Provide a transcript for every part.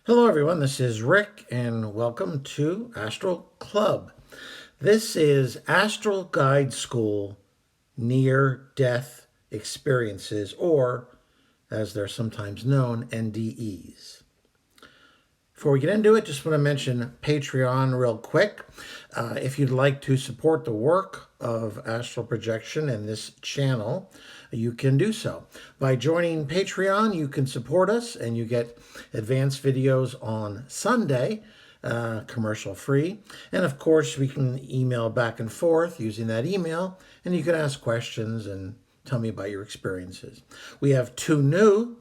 Hello, everyone. This is Rick, and welcome to Astral Club. This is Astral Guide School Near Death Experiences, or as they're sometimes known, NDEs. Before we get into it, just want to mention Patreon real quick. If you'd like to support the work of astral projection and this channel, you can do so. By joining Patreon, you can support us and you get advanced videos on Sunday, commercial free. And of course, we can email back and forth using that email, and you can ask questions and tell me about your experiences. We have two new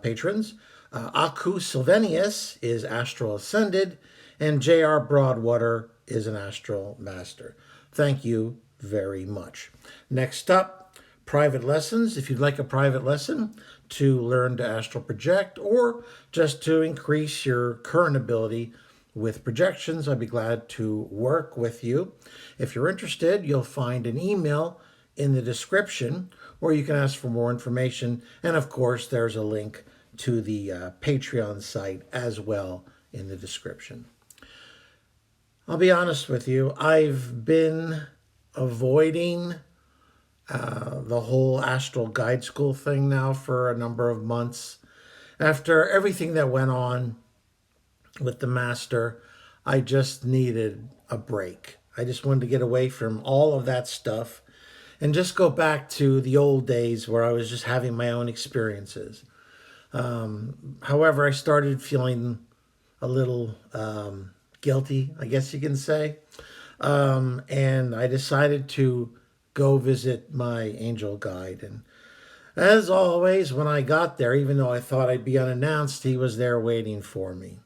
patrons. Aku Sylvanius is Astral Ascended, and J.R. Broadwater is an Astral Master. Thank you very much. Next up, private lessons. If you'd like a private lesson to learn to astral project or just to increase your current ability with projections, I'd be glad to work with you. If you're interested, you'll find an email in the description where you can ask for more information. And of course, there's a link to the Patreon site as well in the description. I'll be honest with you, I've been avoiding the whole Astral Guide School thing now for a number of months. After everything that went on with the master, I just needed a break. I just wanted to get away from all of that stuff and just go back to the old days where I was just having my own experiences. However, I started feeling a little guilty, I guess you can say. And I decided to go visit my angel guide. And as always, when I got there, even though I thought I'd be unannounced, he was there waiting for me.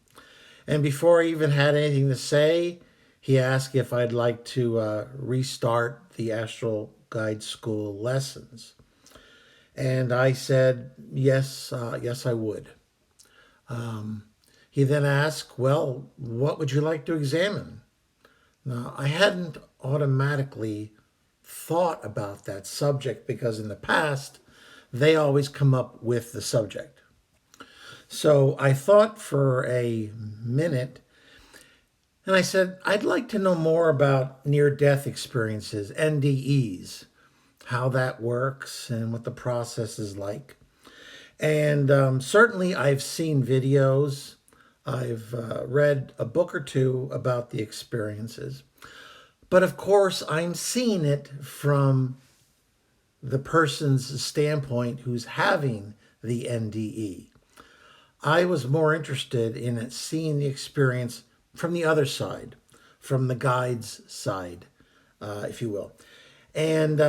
And before I even had anything to say, he asked if I'd like to restart the Astral Guide School lessons. And I said, yes, yes, I would. He then asked, well, what would you like to examine? Now, I hadn't automatically thought about that subject because in the past, they always come up with the subject. So I thought for a minute, and I said, I'd like to know more about near-death experiences, NDEs, how that works and what the process is like. And certainly I've seen videos. I've read a book or two about the experiences. But of course, I'm seeing it from the person's standpoint who's having the NDE. I was more interested in seeing the experience from the other side, from the guide's side, if you will. And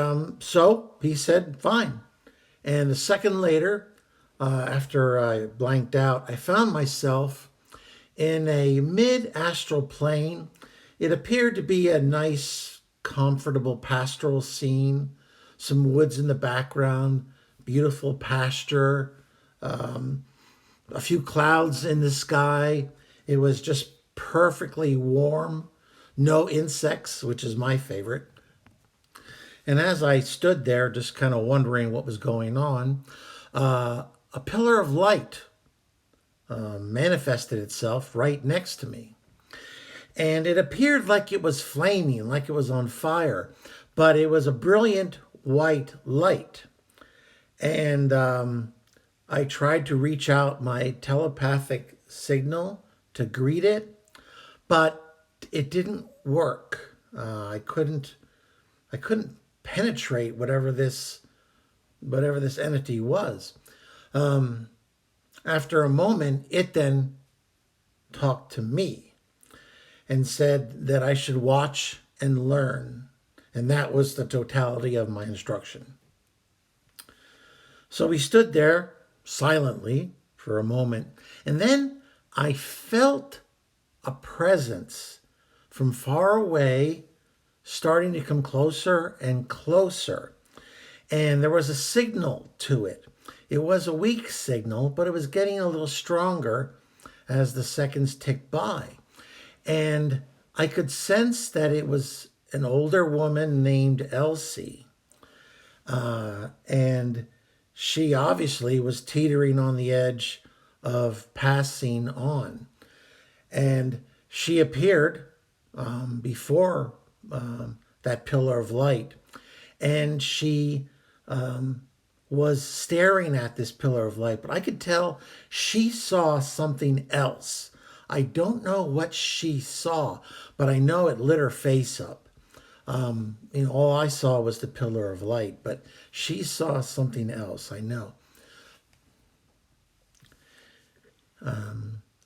so he said, fine. And a second later, after I blanked out, I found myself in a mid-astral plane. It appeared to be a nice, comfortable pastoral scene, some woods in the background, beautiful pasture, a few clouds in the sky. It was just perfectly warm, no insects, which is my favorite. And as I stood there, just kind of wondering what was going on, a pillar of light manifested itself right next to me. And it appeared like it was flaming, like it was on fire, but it was a brilliant white light. And I tried to reach out my telepathic signal to greet it, but it didn't work. I couldn't penetrate whatever this entity was. After a moment, it then talked to me and said that I should watch and learn. And that was the totality of my instruction. So we stood there silently for a moment. And then I felt a presence from far away starting to come closer and closer. And there was a signal to it. It was a weak signal, but it was getting a little stronger as the seconds ticked by. And I could sense that it was an older woman named Elsie. And she obviously was teetering on the edge of passing on. And she appeared before that pillar of light, and she was staring at this pillar of light, but I could tell she saw something else. I don't know what she saw, but I know it lit her face up. All I saw was the pillar of light, but she saw something else, I know.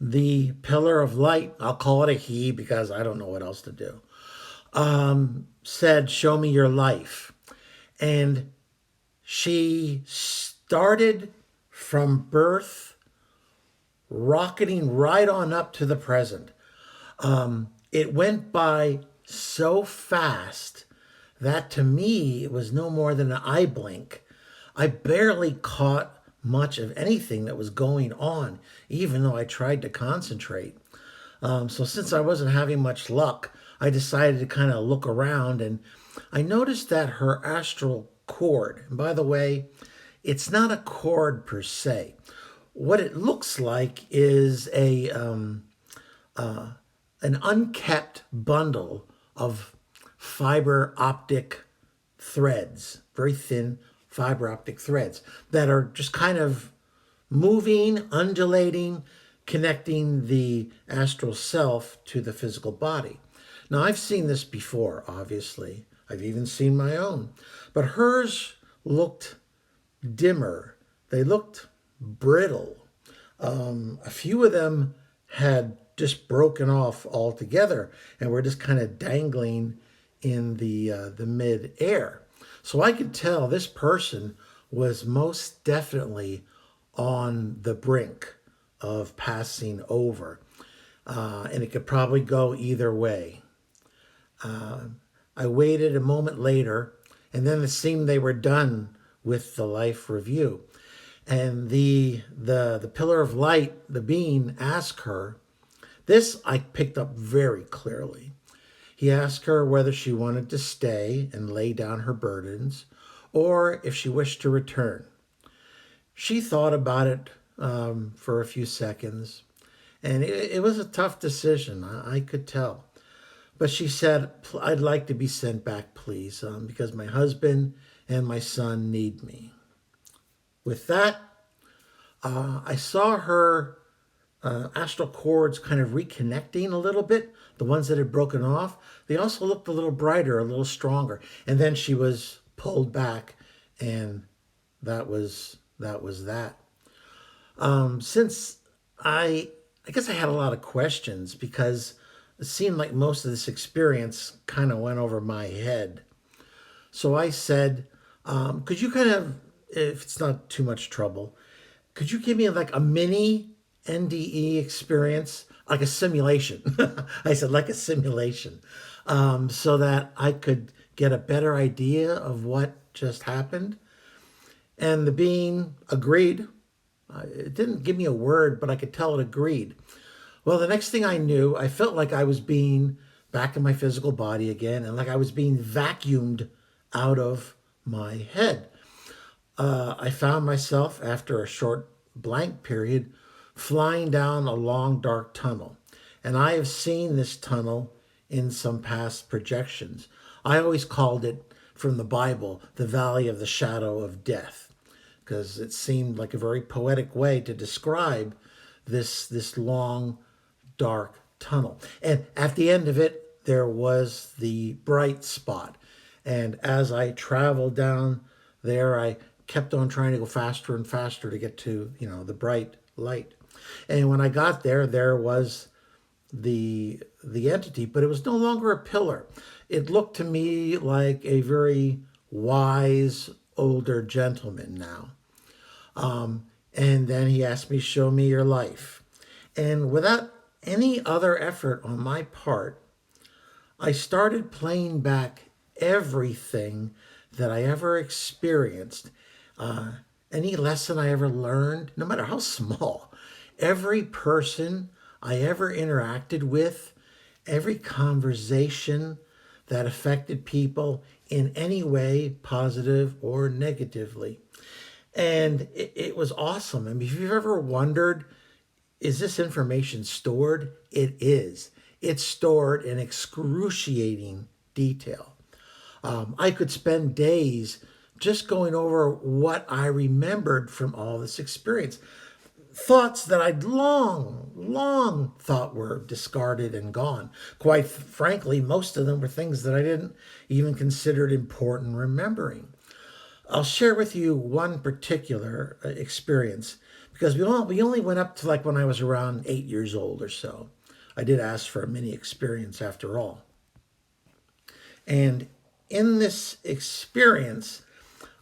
The pillar of light, I'll call it a he because I don't know what else to do, said, "Show me your life." And she started from birth, rocketing right on up to the present. It went by so fast that to me it was no more than an eye blink. I barely caught much of anything that was going on, even though I tried to concentrate. So since I wasn't having much luck, I decided to kind of look around, and I noticed that her astral cord, and by the way, it's not a cord per se. What it looks like is an unkept bundle of fiber optic threads, very thin fiber optic threads that are just kind of moving, undulating, connecting the astral self to the physical body. Now, I've seen this before, obviously. I've even seen my own. But hers looked dimmer. They looked brittle. A few of them had just broken off altogether and were just kind of dangling in the mid-air. So I could tell this person was most definitely on the brink of passing over. And it could probably go either way. I waited a moment later, and then it seemed they were done with the life review. And the pillar of light, the being, asked her, this I picked up very clearly. He asked her whether she wanted to stay and lay down her burdens, or if she wished to return. She thought about it for a few seconds, and it was a tough decision, I could tell. But she said, "I'd like to be sent back, please, because my husband and my son need me." With that, I saw her astral cords kind of reconnecting a little bit, the ones that had broken off. They also looked a little brighter, a little stronger. And then she was pulled back, and that was that. Since I guess I had a lot of questions because it seemed like most of this experience kind of went over my head. So I said, could you kind of, if it's not too much trouble, could you give me like a mini NDE experience, like a simulation? I said, like a simulation, so that I could get a better idea of what just happened. And the being agreed. It didn't give me a word, but I could tell it agreed. Well, the next thing I knew, I felt like I was being back in my physical body again, and like I was being vacuumed out of my head. I found myself, after a short blank period, flying down a long, dark tunnel. And I have seen this tunnel in some past projections. I always called it, from the Bible, the Valley of the Shadow of Death, because it seemed like a very poetic way to describe this long, dark tunnel. And at the end of it, there was the bright spot. And as I traveled down there, I kept on trying to go faster and faster to get to, the bright light. And when I got there, there was the entity, but it was no longer a pillar. It looked to me like a very wise older gentleman now. And then he asked me, "Show me your life." And without any other effort on my part, I started playing back everything that I ever experienced, any lesson I ever learned, no matter how small, every person I ever interacted with, every conversation that affected people in any way, positive or negatively. And it was awesome. I mean, if you've ever wondered is this information stored? It is. It's stored in excruciating detail. I could spend days just going over what I remembered from all this experience. Thoughts that I'd long thought were discarded and gone. Quite frankly, most of them were things that I didn't even consider important remembering. I'll share with you one particular experience because we only went up to like when I was around 8 years old or so. I did ask for a mini experience after all. And in this experience,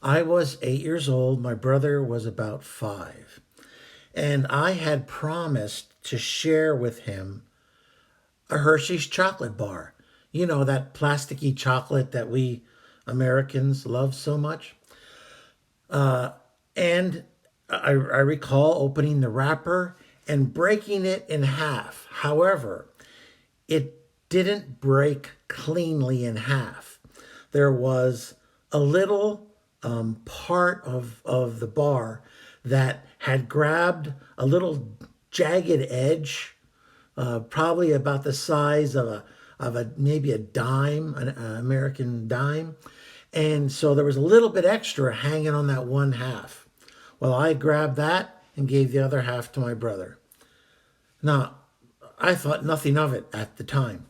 I was 8 years old. My brother was about 5. And I had promised to share with him a Hershey's chocolate bar. You know, that plasticky chocolate that we Americans love so much. And I recall opening the wrapper and breaking it in half. However, it didn't break cleanly in half. There was a little part of the bar that had grabbed a little jagged edge, probably about the size of a maybe a dime, an American dime. And so there was a little bit extra hanging on that one half. Well, I grabbed that and gave the other half to my brother. Now, I thought nothing of it at the time.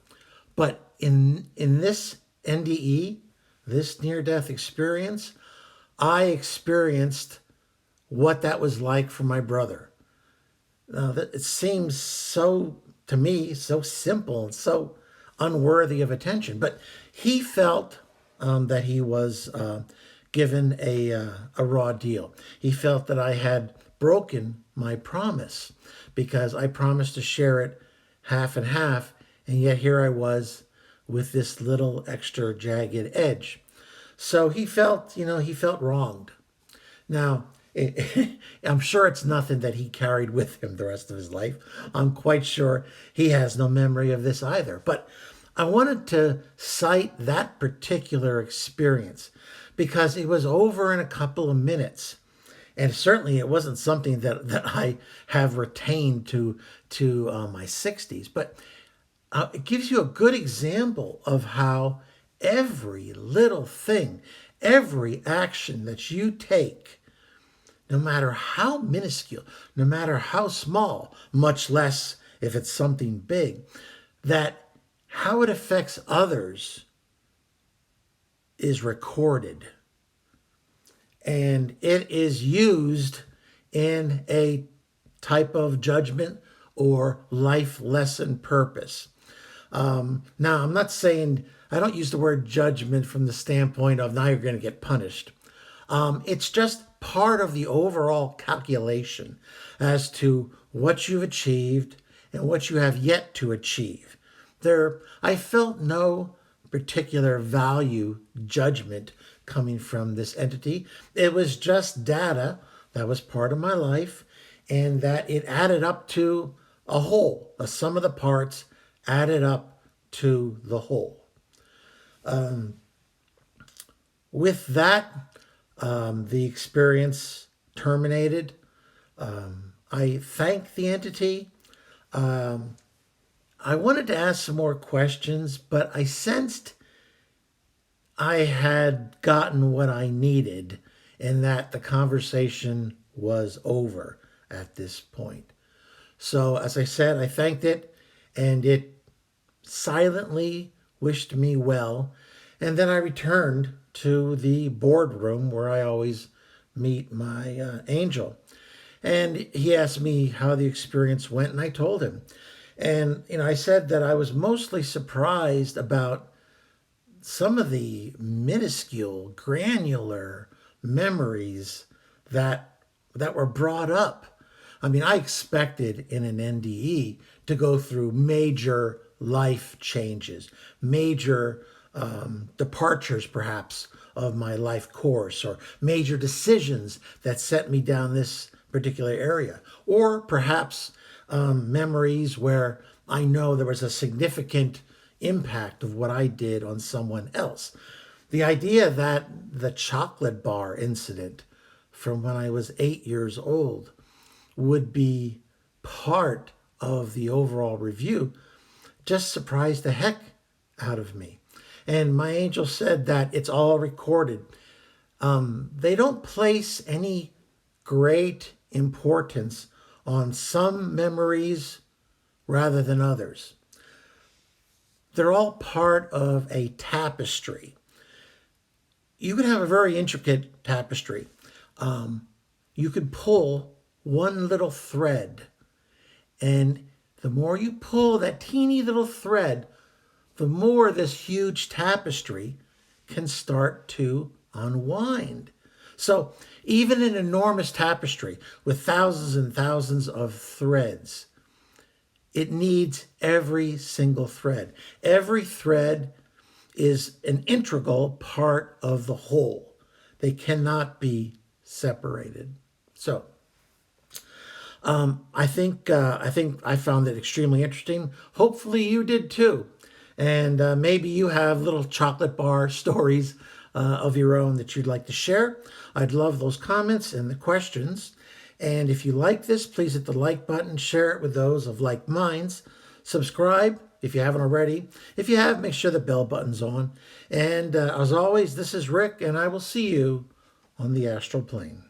But in this NDE, this near-death experience, I experienced what that was like for my brother. Now, that it seems so, to me, so simple and so unworthy of attention. But he felt that he was given a raw deal. He felt that I had broken my promise because I promised to share it half and half, and yet here I was with this little extra jagged edge. So he felt, he felt wronged. Now, I'm sure it's nothing that he carried with him the rest of his life. I'm quite sure he has no memory of this either. But I wanted to cite that particular experience because it was over in a couple of minutes. And certainly it wasn't something that I have retained to my 60s. But it gives you a good example of how every little thing, every action that you take, no matter how minuscule, no matter how small, much less if it's something big, that how it affects others is recorded. And it is used in a type of judgment or life lesson purpose. Now, I'm not saying, I don't use the word judgment from the standpoint of now you're going to get punished. It's just part of the overall calculation as to what you've achieved and what you have yet to achieve. I felt no particular value judgment coming from this entity. It was just data that was part of my life and that it added up to a whole. The sum of the parts added up to the whole. With that, the experience terminated. I thanked the entity. I wanted to ask some more questions, but I sensed I had gotten what I needed and that the conversation was over at this point. So, as I said, I thanked it and it silently wished me well. And then I returned to the boardroom where I always meet my angel. And he asked me how the experience went, and I told him. And, I said that I was mostly surprised about some of the minuscule, granular memories that were brought up. I mean, I expected in an NDE to go through major life changes, major departures, perhaps, of my life course, or major decisions that set me down this particular area, or perhaps memories where I know there was a significant impact of what I did on someone else. The idea that the chocolate bar incident from when I was 8 years old would be part of the overall review just surprised the heck out of me. And my angel said that it's all recorded. They don't place any great importance on some memories rather than others. They're all part of a tapestry. You could have a very intricate tapestry. You could pull one little thread, and the more you pull that teeny little thread, the more this huge tapestry can start to unwind. So even an enormous tapestry with thousands and thousands of threads, it needs every single thread. Every thread is an integral part of the whole. They cannot be separated. So I think I found it extremely interesting. Hopefully you did too. And maybe you have little chocolate bar stories of your own that you'd like to share. I'd love those comments and the questions. And if you like this, please hit the like button, share it with those of like minds. Subscribe if you haven't already. If you have, make sure the bell button's on. And as always, this is Rick, and I will see you on the astral plane.